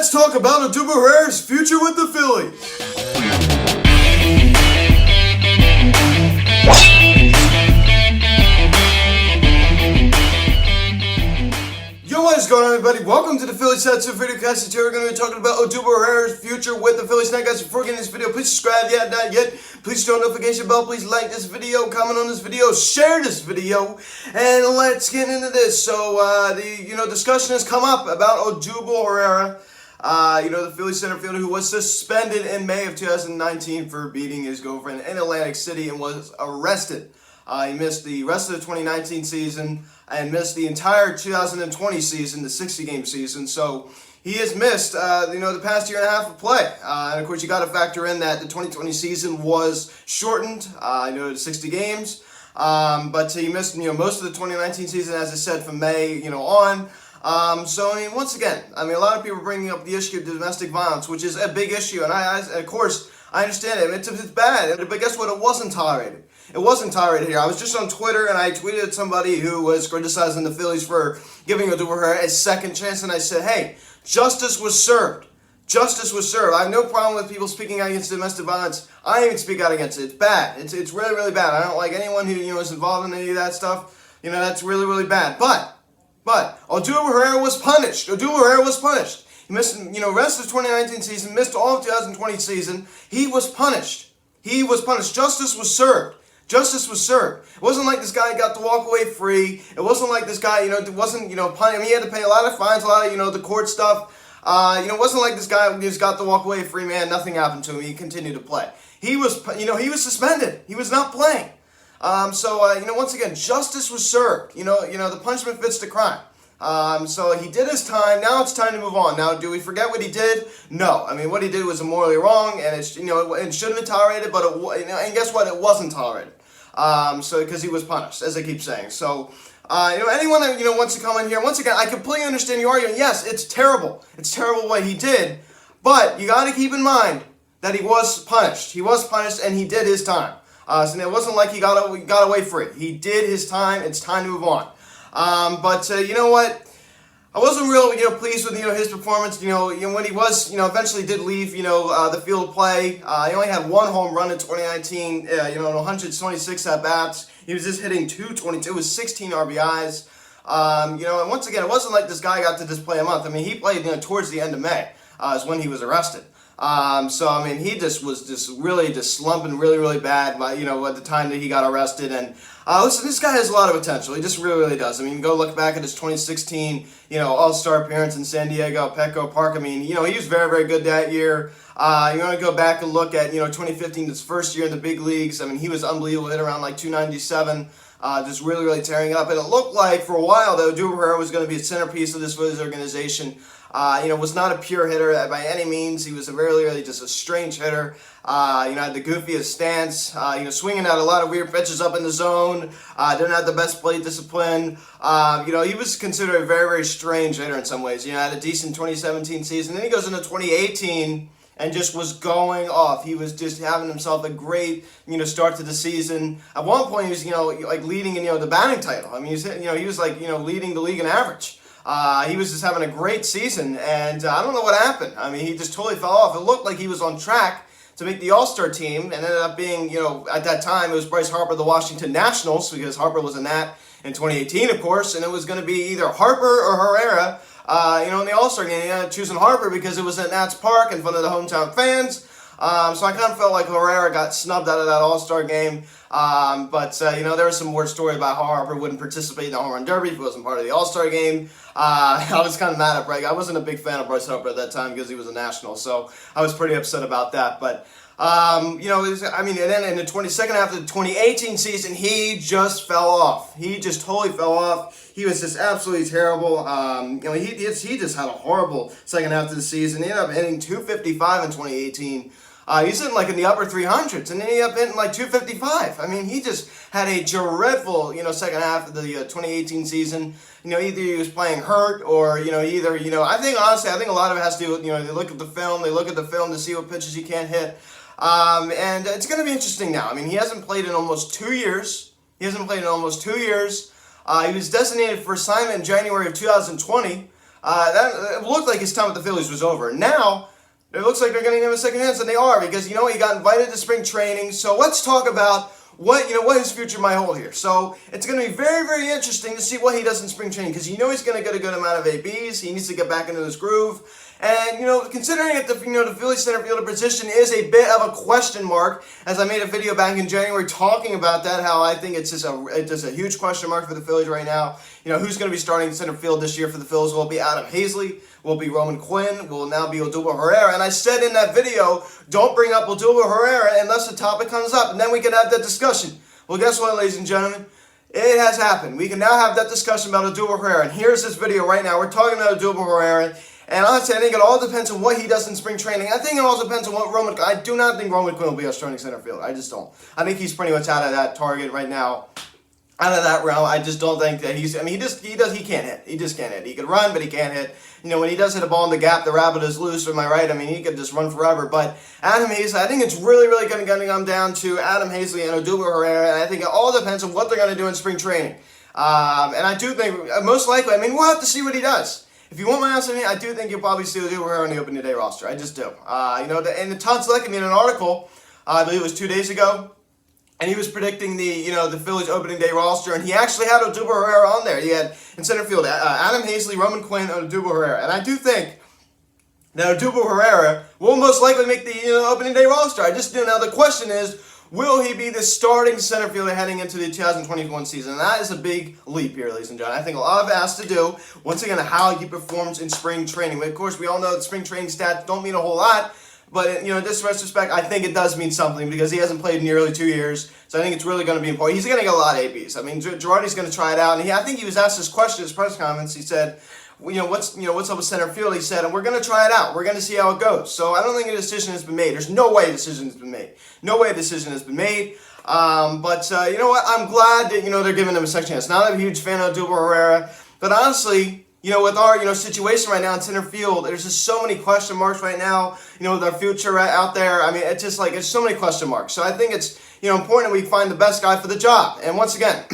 Let's talk about Odubel Herrera's future with the Phillies. Yo, what is going on, everybody? Welcome to the Phillies Sets of Video Cast. Today we're going to be talking about Odubel Herrera's future with the Phillies. Now, guys, before getting this video, please subscribe if you have not yet. Please turn on the notification bell. Please like this video, comment on this video, share this video, and let's get into this. So, the discussion has come up about Odubel Herrera. The Phillies center fielder who was suspended in May of 2019 for beating his girlfriend in Atlantic City and was arrested. He missed the rest of the 2019 season and missed the entire 2020 season, the 60-game season. So he has missed, the past year and a half of play. And of course, you got to factor in that the 2020 season was shortened, to 60 games. But he missed, most of the 2019 season, as I said, from May, on. Once again, a lot of people are bringing up the issue of domestic violence, which is a big issue, and of course, I understand it. It's bad, but guess what? It wasn't tolerated. It wasn't tolerated here. I was just on Twitter, and I tweeted at somebody who was criticizing the Phillies for giving Odubel Herrera a second chance, and I said, hey, justice was served. Justice was served. I have no problem with people speaking out against domestic violence. I even speak out against it. It's bad. It's really, really bad. I don't like anyone who, is involved in any of that stuff. That's really, really bad. But Odubel Herrera was punished. Odubel Herrera was punished. He missed, rest of the 2019 season, missed all of 2020 season. He was punished. He was punished. Justice was served. Justice was served. It wasn't like this guy got to walk away free. It wasn't like this guy, wasn't, punished. He had to pay a lot of fines, a lot of, the court stuff. It wasn't like this guy just got to walk away free, man. Nothing happened to him. He continued to play. He was, he was suspended. He was not playing. Once again, justice was served. The punishment fits the crime. So he did his time. Now it's time to move on. Now, do we forget what he did? No. What he did was morally wrong, and it shouldn't have been tolerated. But and guess what? It wasn't tolerated. Because he was punished, as I keep saying. So, anyone that wants to come in here, once again, I completely understand your argument. Yes, it's terrible. It's terrible what he did, but you got to keep in mind that he was punished. He was punished, and he did his time. So it wasn't like he got away free. He did his time. It's time to move on. You know what? I wasn't real, pleased with, his performance, when he was, eventually did leave, the field of play. He only had one home run in 2019, 126 at-bats. He was just hitting 222 with 16 RBIs. And once again, it wasn't like this guy got to just play a month. He played, towards the end of May, is when he was arrested. He just was really slumping really, really bad, at the time that he got arrested. And, listen, this guy has a lot of potential. He just really, really does. Go look back at his 2016, All-Star appearance in San Diego, Petco Park. He was very, very good that year. You want to go back and look at, 2015, his first year in the big leagues. He was unbelievable, hit around like 297. Just really, really tearing it up. And it looked like for a while, though, Odubel Herrera was going to be a centerpiece of this Phillies organization. Was not a pure hitter by any means. He was really just a strange hitter. Had the goofiest stance, swinging out a lot of weird pitches up in the zone. Didn't have the best plate discipline. He was considered a very, very strange hitter in some ways. Had a decent 2017 season. Then he goes into 2018 and just was going off. He was just having himself a great, start to the season. At one point, he was, leading in, the batting title. He was, leading the league in average. He was just having a great season, and I don't know what happened. He just totally fell off. It looked like he was on track to make the All-Star team, and ended up being, at that time, it was Bryce Harper of the Washington Nationals, because Harper was a Nat in 2018, of course, and it was going to be either Harper or Herrera, in the All-Star game. He ended up choosing Harper because it was at Nats Park in front of the hometown fans. So I kind of felt like Herrera got snubbed out of that All-Star game. There was some more story about how Harper wouldn't participate in the Home Run Derby if he wasn't part of the All-Star game. I was kind of mad at Bryce. I wasn't a big fan of Bryce Harper at that time because he was a National, so I was pretty upset about that. But, and then in the second half of the 2018 season, he just fell off. He just totally fell off. He was just absolutely terrible. He just had a horrible second half of the season. He ended up hitting 255 in 2018. He's in in the upper 300s, and then he ended up hitting 255. He just had a dreadful, second half of the 2018 season. Either he was playing hurt or, I think a lot of it has to do with, they look at the film to see what pitches he can't hit. And it's going to be interesting now. He hasn't played in almost 2 years. He was designated for assignment in January of 2020. That it looked like his time with the Phillies was over. Now, it looks like they're going to give him a second chance, and they are, because, you know, he got invited to spring training. So let's talk about what his future might hold here. So it's going to be very, very interesting to see what he does in spring training, because you know he's going to get a good amount of ABs. He needs to get back into his groove. And, you know, considering that the Phillies center fielder position is a bit of a question mark, as I made a video back in January talking about that, how I think it's just a huge question mark for the Phillies right now. You know, who's going to be starting center field this year for the Phillies? Will it be Adam Hazley? Will it be Roman Quinn? Will it now be Odubel Herrera? And I said in that video, don't bring up Odubel Herrera unless the topic comes up, and then we can have that discussion. Well, guess what, ladies and gentlemen? It has happened. We can now have that discussion about Odubel Herrera. And here's this video right now. We're talking about Odubel Herrera. And honestly, I think it all depends on what he does in spring training. I think it also depends on what I do not think Roman Quinn will be a starting center fielder. I just don't. I think he's pretty much out of that target right now. Out of that realm. I just don't think that he can't hit. He just can't hit. He can run, but he can't hit. You know, when he does hit a ball in the gap, the rabbit is loose, am I right? I mean, he could just run forever. But Adam Hazley, I think it's really, really going to come down to Adam Hazley and Odubel Herrera. And I think it all depends on what they're going to do in spring training. And I do think, most likely, I mean, we'll have to see what he does. If you want my answer, I do think you'll probably see Odubel Herrera on the opening day roster. I just do. You know, and Todd Slick made an article, I believe it was 2 days ago, and he was predicting the Phillies opening day roster, and he actually had Odubel Herrera on there. He had in center field Adam Hazley, Roman Quinn, and Odubel Herrera. And I do think that Odubel Herrera will most likely make the opening day roster. I just do. Now the question is, will he be the starting center fielder heading into the 2021 season? And that is a big leap here, ladies and gentlemen. I think a lot of it has to do, once again, how he performs in spring training. Of course, we all know that spring training stats don't mean a whole lot, but in this retrospect, I think it does mean something, because he hasn't played in nearly 2 years. So I think it's really going to be important. He's going to get a lot of ABs. I mean, Girardi's going to try it out, and I think he was asked this question in his press conference. He said, what's up with center field? He said, and we're going to try it out. We're going to see how it goes. So I don't think a decision has been made. There's no way a decision has been made. No way a decision has been made. But you know what? I'm glad that they're giving him a second chance. Not a huge fan of Odubel Herrera, but honestly, with our situation right now in center field, there's just so many question marks right now. With our future out there, I mean, it's just like it's so many question marks. So I think it's important that we find the best guy for the job. And once again,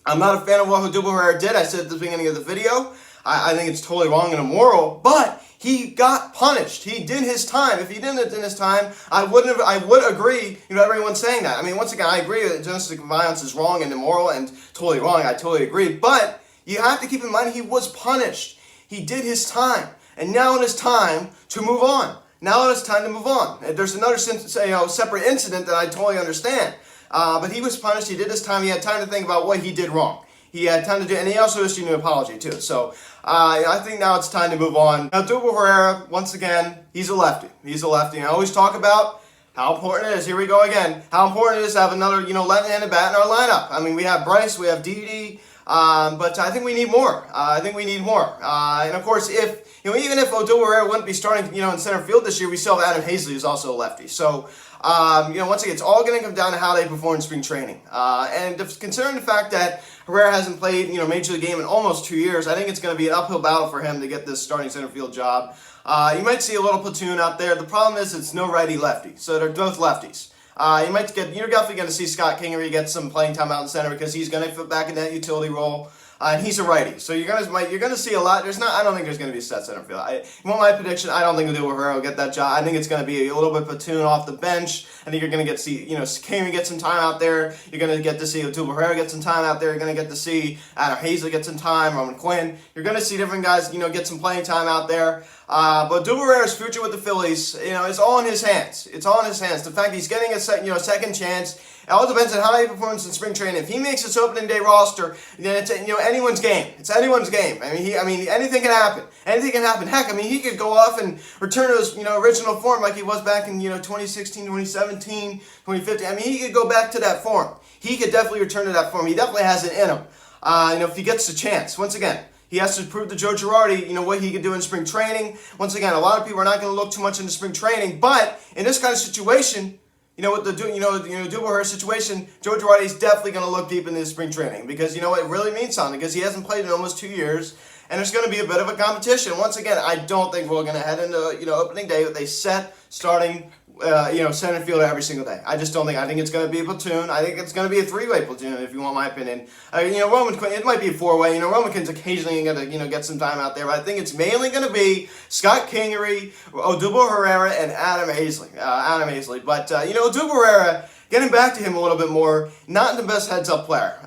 I'm not a fan of what Odubel Herrera did. I said at the beginning of the video, I think it's totally wrong and immoral, but he got punished. He did his time. If he didn't do his time, I would agree, everyone's saying that. I mean, once again, I agree that domestic violence is wrong and immoral and totally wrong. I totally agree. But you have to keep in mind he was punished. He did his time. And now it is time to move on. Now it is time to move on. There's another separate incident that I totally understand. But he was punished. He did his time. He had time to think about what he did wrong. He had time to do, and he also issued an apology too. So I think now it's time to move on. Now, Odubel Herrera, once again, he's a lefty. He's a lefty. And I always talk about how important it is. Here we go again. How important it is to have another, left-handed bat in our lineup. I mean, we have Bryce, we have Didi, but I think we need more. And of course, if even if Odubel Herrera wouldn't be starting, in center field this year, we still have Adam Hazley, who's also a lefty. So, once again, it's all going to come down to how they perform in spring training. And considering the fact that Herrera hasn't played, Major League game in almost 2 years, I think it's going to be an uphill battle for him to get this starting center field job. You might see a little platoon out there. The problem is it's no righty-lefty, so they're both lefties. You're definitely going to see Scott Kingery get some playing time out in center, because he's going to fit back in that utility role. And he's a righty, so you're gonna see a lot. I don't think there's gonna be a set center field. You want my prediction? I don't think Odubel Herrera will get that job. I think it's gonna be a little bit platoon off the bench. I think you're gonna see Kingery get some time out there. You're gonna get to see Odubel Herrera get some time out there. You're gonna get to see Adam Hazley get some time. Roman Quinn. You're gonna see different guys get some playing time out there. But Odubel Herrera's future with the Phillies, is all in his hands. It's all in his hands. The fact he's getting a second chance. It all depends on how he performs in spring training. If he makes his opening day roster, then it's anyone's game. It's anyone's game. I mean, anything can happen. Anything can happen. Heck, he could go off and return to his original form like he was back in 2016, 2017, 2015. He could go back to that form. He could definitely return to that form. He definitely has it in him. If he gets the chance. Once again, he has to prove to Joe Girardi, what he can do in spring training. Once again, a lot of people are not going to look too much into spring training, but in this kind of situation, with the Odubel Herrera situation, Joe Girardi is definitely going to look deep into his spring training, because it really means something, because he hasn't played in almost 2 years, and there's going to be a bit of a competition. Once again, I don't think we're going to head into opening day with a set starting center fielder every single day. I just don't think. I think it's going to be a platoon. I think it's going to be a three-way platoon, if you want my opinion. Roman Quinn. It might be a four-way. Roman Quinn's occasionally going to get some time out there, but I think it's mainly going to be Scott Kingery, Odubel Herrera, and Adam Hazley. But Odubel Herrera. Getting back to him a little bit more, not the best heads-up player.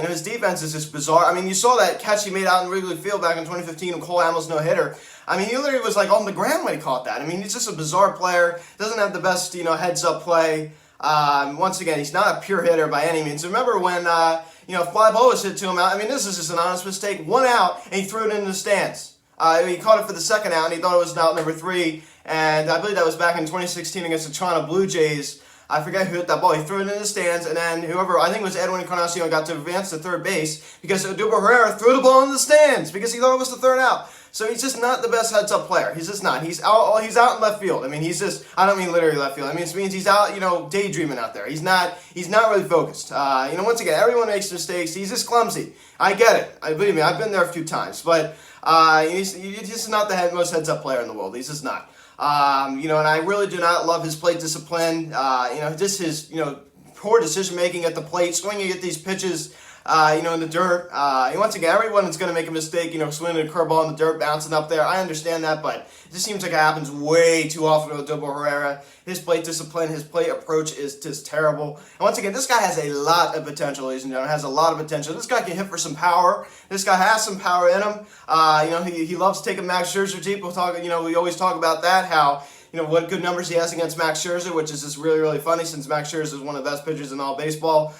His defense is just bizarre. I mean, you saw that catch he made out in Wrigley Field back in 2015 with Cole Hamels no-hitter. I mean, he literally was like on the ground when he caught that. I mean, he's just a bizarre player. Doesn't have the best, heads-up play. Once again, he's not a pure hitter by any means. Remember when, fly ball was hit to him out. I mean, this is just an honest mistake. 1 out, and he threw it into the stands. He caught it for the second out, and he thought it was out number 3. And I believe that was back in 2016 against the Toronto Blue Jays. I forget who hit that ball. He threw it in the stands, and then whoever, I think it was Edwin Encarnacion, got to advance to third base because Odubel Herrera threw the ball in the stands because he thought it was the third out. So he's just not the best heads-up player. He's just not. He's out in left field. I mean, he's just, I don't mean literally left field. I mean, it means he's out, daydreaming out there. He's not really focused. Once again, everyone makes mistakes. He's just clumsy. I get it. Believe me, I've been there a few times. But he's just not the most heads-up player in the world. He's just not. And I really do not love his plate discipline. Just his, poor decision making at the plate, swinging at these pitches, in the dirt. Once again, everyone is going to make a mistake, swinging a curveball in the dirt, bouncing up there. I understand that, but it just seems like it happens way too often with Odubel Herrera. His plate discipline, his plate approach is just terrible. And once again, this guy has a lot of potential, ladies and gentlemen. Has a lot of potential. This guy can hit for some power. This guy has some power in him. He loves taking Max Scherzer deep. We'll talk. We always talk about that. How what good numbers he has against Max Scherzer, which is just really, really funny since Max Scherzer is one of the best pitchers in all baseball.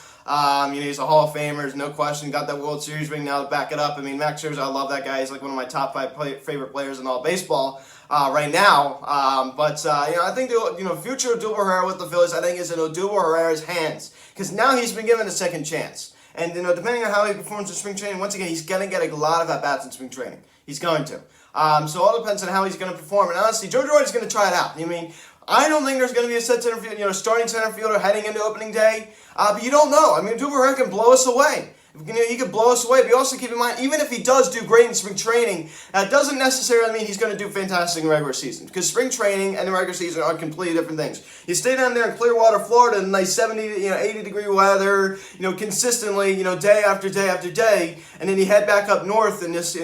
He's a Hall of Famer, there's no question. Got that World Series ring now to back it up. I mean, Max Scherzer, I love that guy. He's like one of my top 5 favorite players in all baseball right now. I think the future of Odubel Herrera with the Phillies, I think, is in Odubel Herrera's hands because now he's been given a second chance. And depending on how he performs in spring training, once again, he's going to get a lot of at bats in spring training. He's going to. So it all depends on how he's going to perform. And honestly, Joe Girardi's going to try it out. I don't think there's going to be a starting center fielder heading into opening day. But you don't know. Odubel Herrera can blow us away. He could blow us away, but you also keep in mind, even if he does do great in spring training, that doesn't necessarily mean he's going to do fantastic in regular season. Because spring training and the regular season are completely different things. You stay down there in Clearwater, Florida, in nice 70, 80-degree weather, consistently, day after day after day, and then you head back up north in this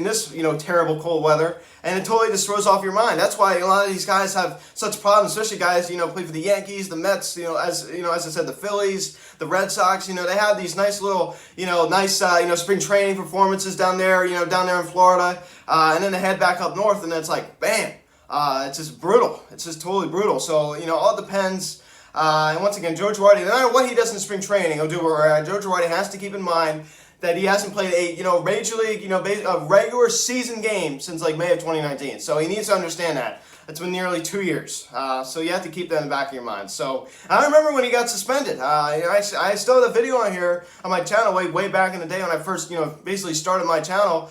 terrible cold weather, and it totally just throws off your mind. That's why a lot of these guys have such problems, especially guys, play for the Yankees, the Mets, as I said, the Phillies, the Red Sox. They have these nice little, spring training performances down there in Florida, and then they head back up north, and it's like, bam, it's just brutal. It's just totally brutal. So, all depends. And once again, Joe Girardi, no matter what he does in spring training, Joe Girardi has to keep in mind that he hasn't played a major league, a regular season game since like May of 2019. So he needs to understand that. It's been nearly 2 years. So you have to keep that in the back of your mind. So I remember when he got suspended. I still have a video on here on my channel way back in the day when I first, basically started my channel.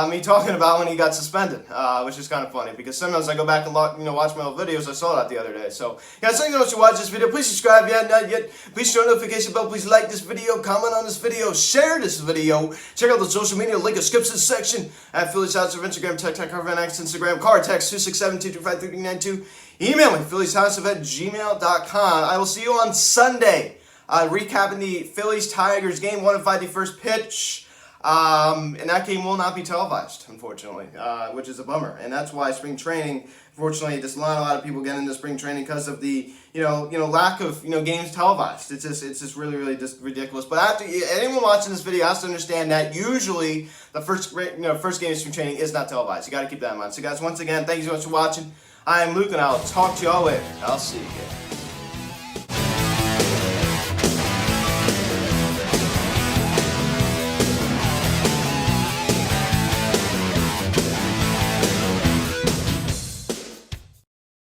Me talking about when he got suspended, which is kind of funny because sometimes I go back and watch my old videos. I saw that the other day. So guys, thank you so much for watching this video. Please subscribe if you haven't done yet. Please turn the notification bell. Please like this video, comment on this video, share this video. Check out the social media link in the description section at Phillies House of Instagram, TikTok, X, Instagram, card text 267-225-3392. Email me, phillieshousef@gmail.com. I will see you on Sunday, recapping the Phillies-Tigers game 1 and 5, the first pitch. And that game will not be televised, unfortunately, which is a bummer. And that's why spring training, fortunately, there's not a lot of people getting into spring training because of the, lack of, games televised. It's just really, really just ridiculous. But after anyone watching this video has to understand that usually the first game of spring training is not televised. You got to keep that in mind. So guys, once again, thank you so much for watching. I am Luke, and I'll talk to y'all later. I'll see you again.